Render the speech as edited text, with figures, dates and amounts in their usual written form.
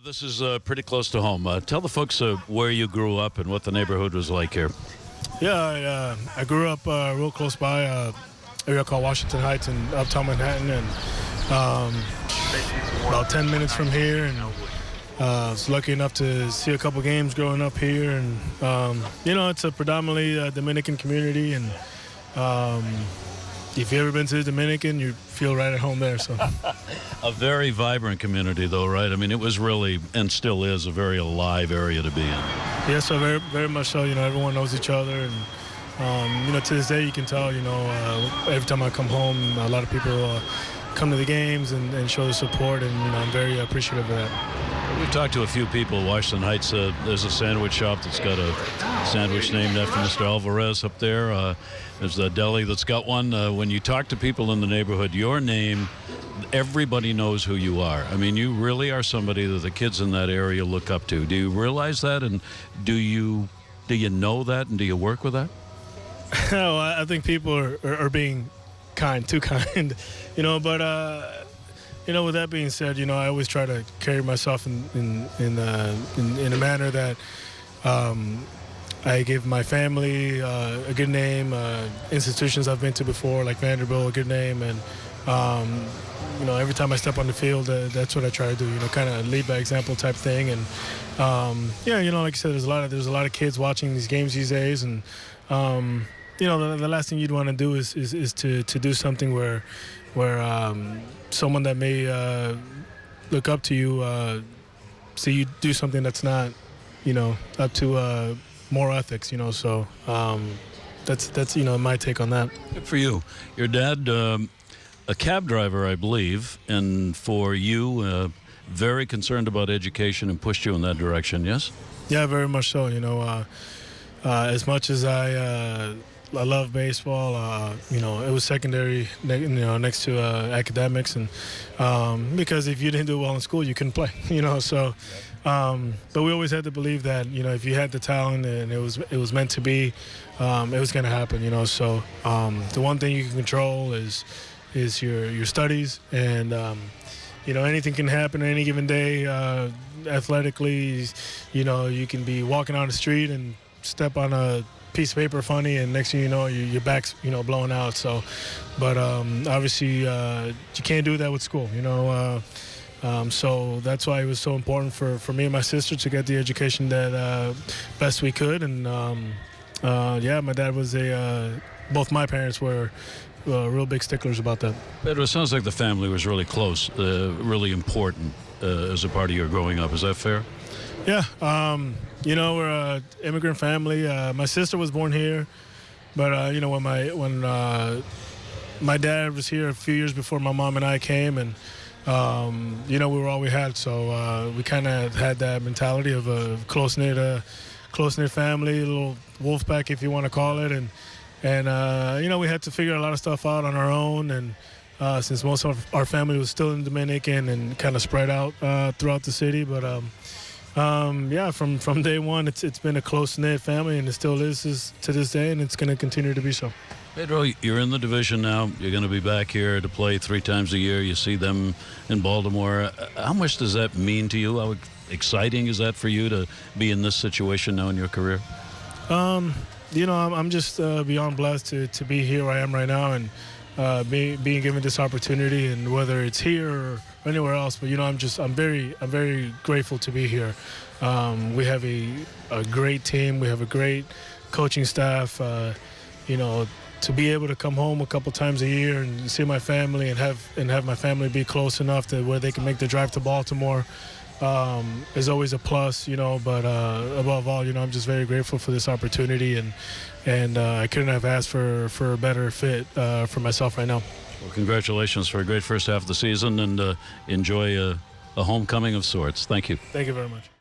This is pretty close to home. Tell the folks where you grew up and what the neighborhood was like here. Yeah, I grew up real close by area called Washington Heights in uptown Manhattan, and about 10 minutes from here. And was lucky enough to see a couple games growing up here. And it's a predominantly Dominican community, and if you've ever been to the Dominican, you feel right at home there. So, a very vibrant community, though, right? I mean, it was really, and still is, a very alive area to be in. Yeah, so very, very much so. Everyone knows each other, and to this day, you can tell. Every time I come home, a lot of people come to the games and show the support, and I'm very appreciative of that. We've talked to a few people. Washington Heights, there's a sandwich shop that's got a sandwich named after Mr. Alvarez up there. There's a deli that's got one. When you talk to people in the neighborhood, your name, everybody knows who you are. I mean, you really are somebody that the kids in that area look up to. Do you realize that, and do you know that, and do you work with that? Well, I think people are being too kind, but with that being said, I always try to carry myself in a manner that I give my family a good name, institutions I've been to before, like Vanderbilt, a good name, and every time I step on the field, that's what I try to do. Kind of lead by example type thing, and like I said, there's a lot of kids watching these games these days, and the last thing you'd want to do is to do something where someone that may look up to you see you do something that's not up to moral ethics. So that's my take on that. Good for you. Your dad, a cab driver, I believe, and for you, very concerned about education and pushed you in that direction. Yes. Yeah, very much so. As much as I love baseball. It was secondary, next to academics, and because if you didn't do well in school, you couldn't play. So, but we always had to believe that if you had the talent and it was meant to be, it was going to happen. So the one thing you can control is your studies, and anything can happen any given day. Athletically, you can be walking on the street and step on a piece of paper funny, and next thing you know, your back's blowing out. So, but obviously you can't do that with school. So that's why it was so important for me and my sister to get the education that best we could. And my dad was both my parents were real big sticklers about that. Pedro, it sounds like the family was really close, really important as a part of your growing up. Is that fair? Yeah. We're an immigrant family. My sister was born here, but when my dad was here a few years before my mom and I came, and we were all we had. So we kind of had that mentality of a close-knit family, a little wolf pack, if you want to call it, and we had to figure a lot of stuff out on our own, and since most of our family was still in Dominican and kind of spread out throughout the city, but. From day one, it's been a close-knit family, and it still is to this day, and it's going to continue to be so. Pedro, you're in the division now. You're going to be back here to play 3 times a year. You see them in Baltimore. How much does that mean to you? How exciting is that for you to be in this situation now in your career? I'm just beyond blessed to be here where I am right now, and being given this opportunity, and whether it's here or anywhere else, but I'm very grateful to be here. We have a great team. We have a great coaching staff. To be able to come home a couple times a year and see my family and have my family be close enough to where they can make the drive to Baltimore is always a plus. But above all, I'm just very grateful for this opportunity, and I couldn't have asked for a better fit for myself right now. Well, congratulations for a great first half of the season, and enjoy a homecoming of sorts. Thank you. Thank you very much.